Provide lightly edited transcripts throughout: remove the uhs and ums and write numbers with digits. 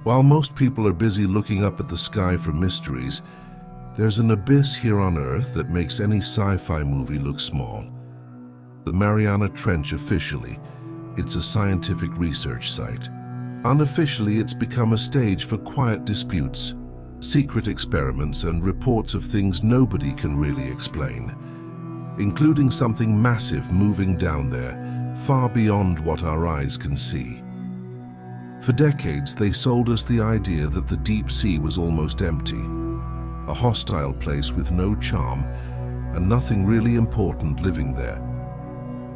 While most people are busy looking up at the sky for mysteries, there's an abyss here on Earth that makes any sci-fi movie look small. The Mariana Trench officially, it's a scientific research site. Unofficially, it's become a stage for quiet disputes, secret experiments, and reports of things nobody can really explain, including something massive moving down there, far beyond what our eyes can see. For decades, they sold us the idea that the deep sea was almost empty, a hostile place with no charm and nothing really important living there.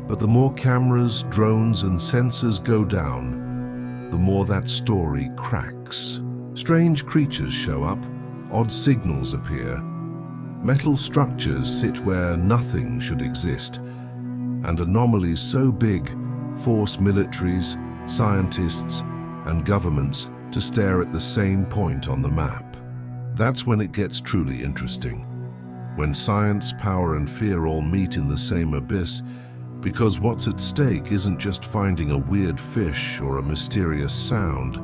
But the more cameras, drones, and sensors go down, the more that story cracks. Strange creatures show up, odd signals appear, metal structures sit where nothing should exist, and anomalies so big force militaries, scientists, and governments to stare at the same point on the map. That's when it gets truly interesting. When science, power, and fear all meet in the same abyss, because what's at stake isn't just finding a weird fish or a mysterious sound.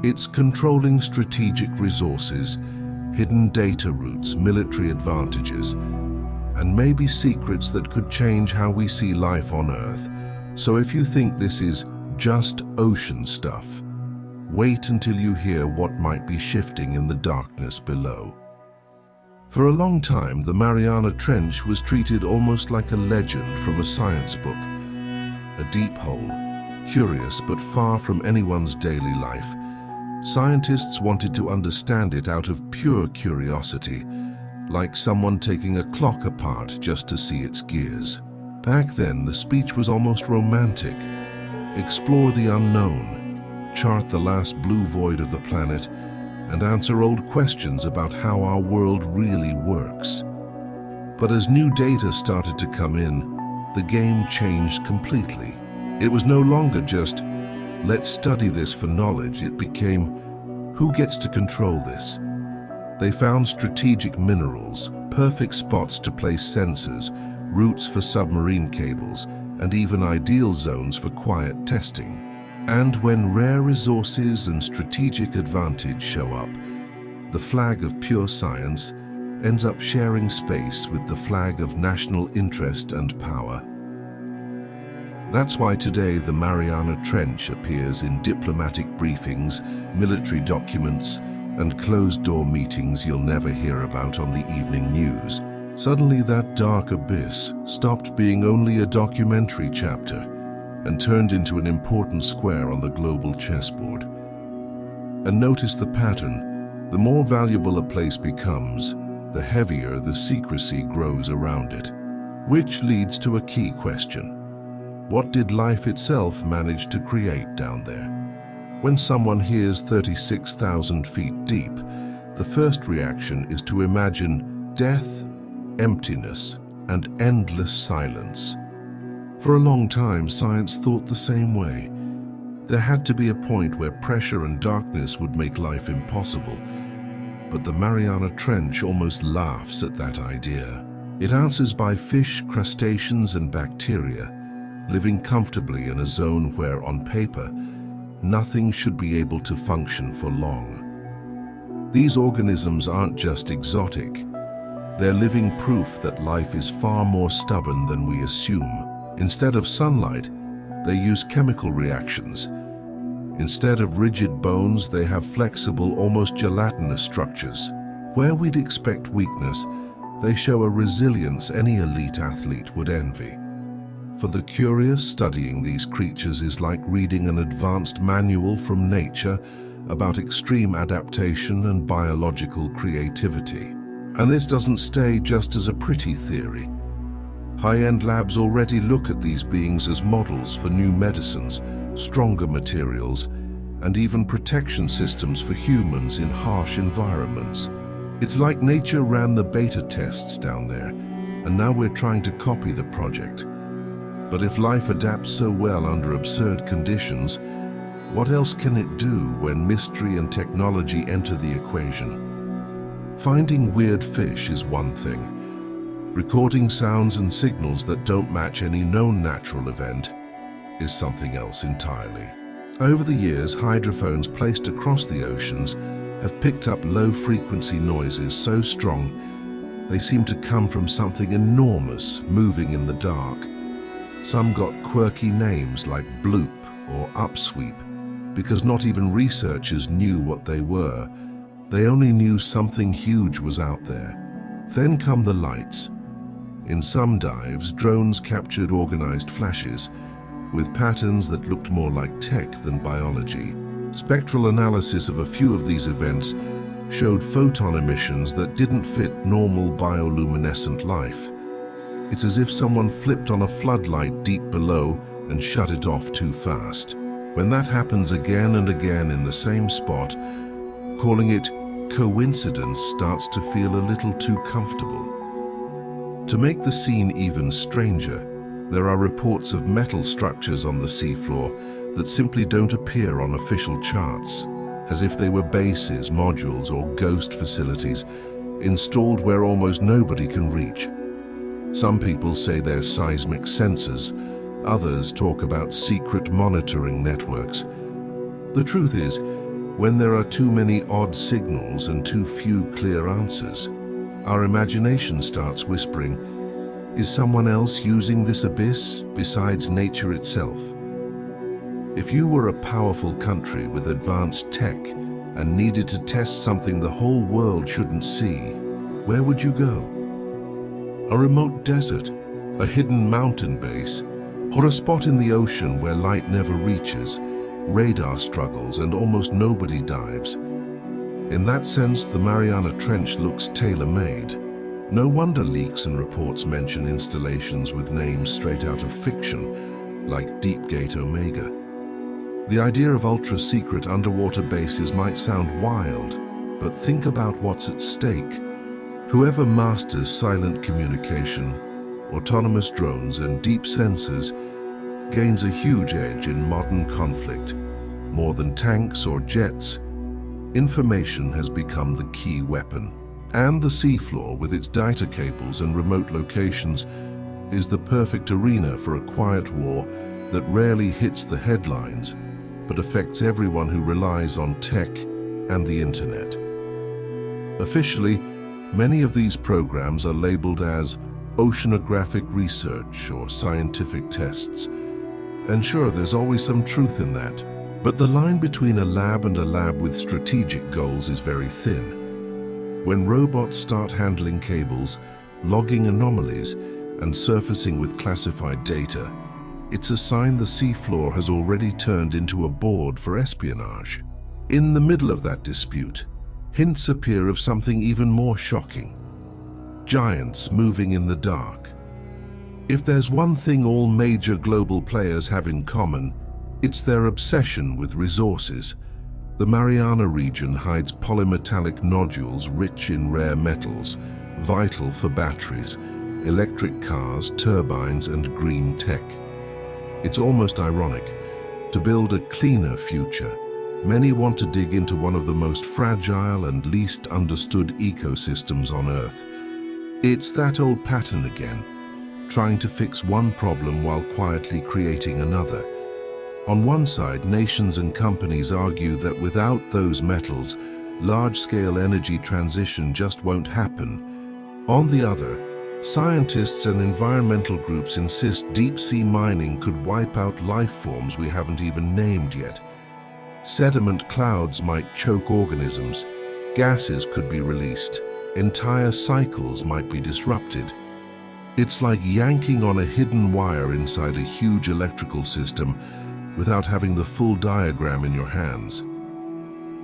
It's controlling strategic resources, hidden data routes, military advantages, and maybe secrets that could change how we see life on Earth. So if you think this is just ocean stuff, wait until you hear what might be shifting in the darkness below. For a long time, the Mariana Trench was treated almost like a legend from a science book. A deep hole, curious but far from anyone's daily life. Scientists wanted to understand it out of pure curiosity, like someone taking a clock apart just to see its gears. Back then, the speech was almost romantic. Explore the unknown, chart the last blue void of the planet, and answer old questions about how our world really works. But as new data started to come in, the game changed completely. It was no longer just, let's study this for knowledge. It became, who gets to control this? They found strategic minerals, perfect spots to place sensors, routes for submarine cables, and even ideal zones for quiet testing. And when rare resources and strategic advantage show up, the flag of pure science ends up sharing space with the flag of national interest and power. That's why today the Mariana Trench appears in diplomatic briefings, military documents, and closed-door meetings you'll never hear about on the evening news. Suddenly that dark abyss stopped being only a documentary chapter and turned into an important square on the global chessboard. And notice the pattern. The more valuable a place becomes, the heavier the secrecy grows around it. Which leads to a key question. What did life itself manage to create down there? When someone hears 36,000 feet deep, the first reaction is to imagine death, emptiness, and endless silence. For a long time, science thought the same way. There had to be a point where pressure and darkness would make life impossible. But the Mariana Trench almost laughs at that idea. It answers by fish, crustaceans, and bacteria, living comfortably in a zone where, on paper, nothing should be able to function for long. These organisms aren't just exotic. They're living proof that life is far more stubborn than we assume. Instead of sunlight, they use chemical reactions. Instead of rigid bones, they have flexible, almost gelatinous structures. Where we'd expect weakness, they show a resilience any elite athlete would envy. For the curious, studying these creatures is like reading an advanced manual from nature about extreme adaptation and biological creativity. And this doesn't stay just as a pretty theory. High-end labs already look at these beings as models for new medicines, stronger materials, and even protection systems for humans in harsh environments. It's like nature ran the beta tests down there, and now we're trying to copy the project. But if life adapts so well under absurd conditions, what else can it do when mystery and technology enter the equation? Finding weird fish is one thing. Recording sounds and signals that don't match any known natural event is something else entirely. Over the years, hydrophones placed across the oceans have picked up low-frequency noises so strong they seem to come from something enormous moving in the dark. Some got quirky names like bloop or upsweep because not even researchers knew what they were. They only knew something huge was out there. Then come the lights. In some dives, drones captured organized flashes with patterns that looked more like tech than biology. Spectral analysis of a few of these events showed photon emissions that didn't fit normal bioluminescent life. It's as if someone flipped on a floodlight deep below and shut it off too fast. When that happens again and again in the same spot, calling it coincidence starts to feel a little too comfortable. To make the scene even stranger, there are reports of metal structures on the seafloor that simply don't appear on official charts, as if they were bases, modules, or ghost facilities installed where almost nobody can reach. Some people say they're seismic sensors, others talk about secret monitoring networks. The truth is, when there are too many odd signals and too few clear answers, our imagination starts whispering, is someone else using this abyss besides nature itself? If you were a powerful country with advanced tech and needed to test something the whole world shouldn't see, where would you go? A remote desert, a hidden mountain base, or a spot in the ocean where light never reaches, radar struggles, and almost nobody dives. In that sense, the Mariana Trench looks tailor-made. No wonder leaks and reports mention installations with names straight out of fiction, like Deepgate Omega. The idea of ultra-secret underwater bases might sound wild, but think about what's at stake. Whoever masters silent communication, autonomous drones, and deep sensors gains a huge edge in modern conflict. More than tanks or jets, information has become the key weapon. And the seafloor, with its data cables and remote locations, is the perfect arena for a quiet war that rarely hits the headlines, but affects everyone who relies on tech and the internet. Officially, many of these programs are labeled as oceanographic research or scientific tests. And sure, there's always some truth in that. But the line between a lab and a lab with strategic goals is very thin. When robots start handling cables, logging anomalies, and surfacing with classified data, it's a sign the seafloor has already turned into a board for espionage. In the middle of that dispute, hints appear of something even more shocking. Giants moving in the dark. If there's one thing all major global players have in common, it's their obsession with resources. The Mariana region hides polymetallic nodules rich in rare metals, vital for batteries, electric cars, turbines, and green tech. It's almost ironic. To build a cleaner future, many want to dig into one of the most fragile and least understood ecosystems on Earth. It's that old pattern again, trying to fix one problem while quietly creating another. On one side, nations and companies argue that without those metals, large-scale energy transition just won't happen. On the other, scientists and environmental groups insist deep-sea mining could wipe out life forms we haven't even named yet. Sediment clouds might choke organisms, gases could be released, entire cycles might be disrupted. It's like yanking on a hidden wire inside a huge electrical system without having the full diagram in your hands.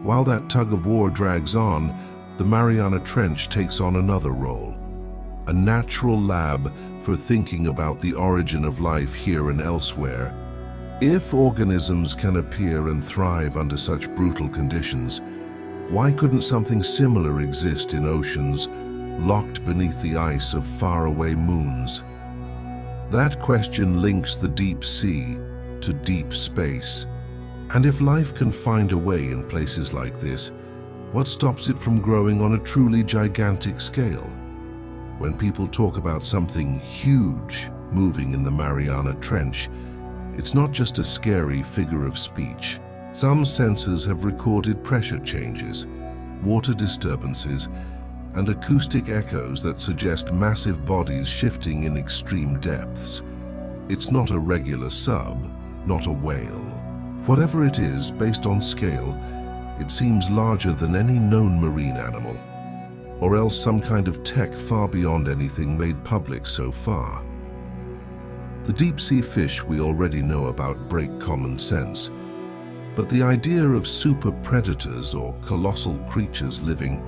While that tug-of-war drags on, the Mariana Trench takes on another role. A natural lab for thinking about the origin of life here and elsewhere. If organisms can appear and thrive under such brutal conditions, why couldn't something similar exist in oceans locked beneath the ice of faraway moons? That question links the deep sea to deep space. And if life can find a way in places like this, what stops it from growing on a truly gigantic scale? When people talk about something huge moving in the Mariana Trench, it's not just a scary figure of speech. Some sensors have recorded pressure changes, water disturbances, and acoustic echoes that suggest massive bodies shifting in extreme depths. It's not a regular sub, not a whale. Whatever it is, based on scale, it seems larger than any known marine animal, or else some kind of tech far beyond anything made public so far. The deep-sea fish we already know about break common sense, but the idea of super predators or colossal creatures living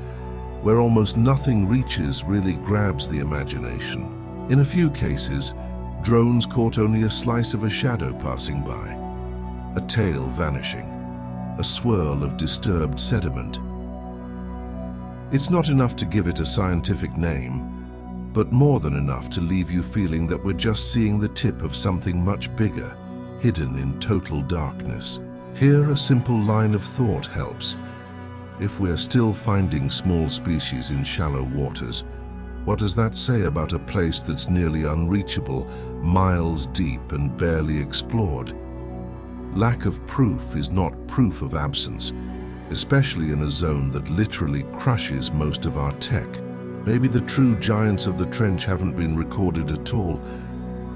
where almost nothing reaches really grabs the imagination. In a few cases, drones caught only a slice of a shadow passing by, a tail vanishing, a swirl of disturbed sediment. It's not enough to give it a scientific name, but more than enough to leave you feeling that we're just seeing the tip of something much bigger, hidden in total darkness. Here, a simple line of thought helps. If we're still finding small species in shallow waters, what does that say about a place that's nearly unreachable, miles deep and barely explored? Lack of proof is not proof of absence, especially in a zone that literally crushes most of our tech. Maybe the true giants of the trench haven't been recorded at all,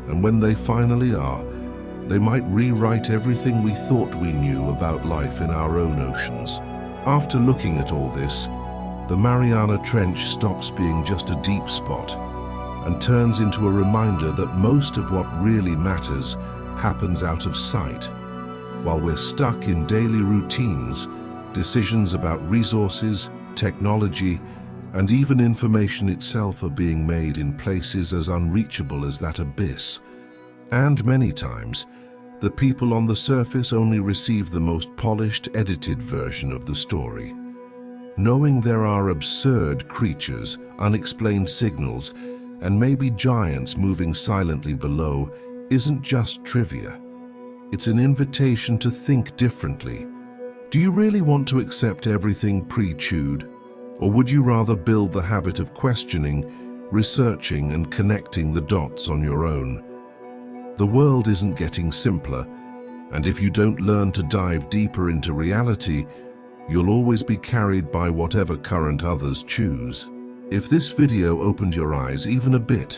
and when they finally are, they might rewrite everything we thought we knew about life in our own oceans. After looking at all this, the Mariana Trench stops being just a deep spot and turns into a reminder that most of what really matters happens out of sight. While we're stuck in daily routines, decisions about resources, technology, and even information itself are being made in places as unreachable as that abyss. And many times, the people on the surface only receive the most polished, edited version of the story. Knowing there are absurd creatures, unexplained signals, and maybe giants moving silently below isn't just trivia. It's an invitation to think differently. Do you really want to accept everything pre-chewed? Or would you rather build the habit of questioning, researching, and connecting the dots on your own? The world isn't getting simpler, and if you don't learn to dive deeper into reality, you'll always be carried by whatever current others choose. If this video opened your eyes even a bit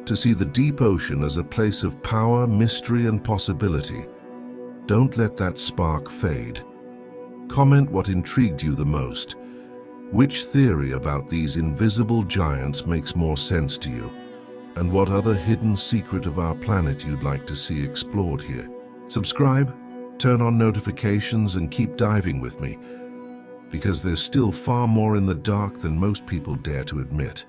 to see the deep ocean as a place of power, mystery, and possibility, don't let that spark fade. Comment what intrigued you the most. Which theory about these invisible giants makes more sense to you? And what other hidden secret of our planet you'd like to see explored here? Subscribe, turn on notifications, and keep diving with me, because there's still far more in the dark than most people dare to admit.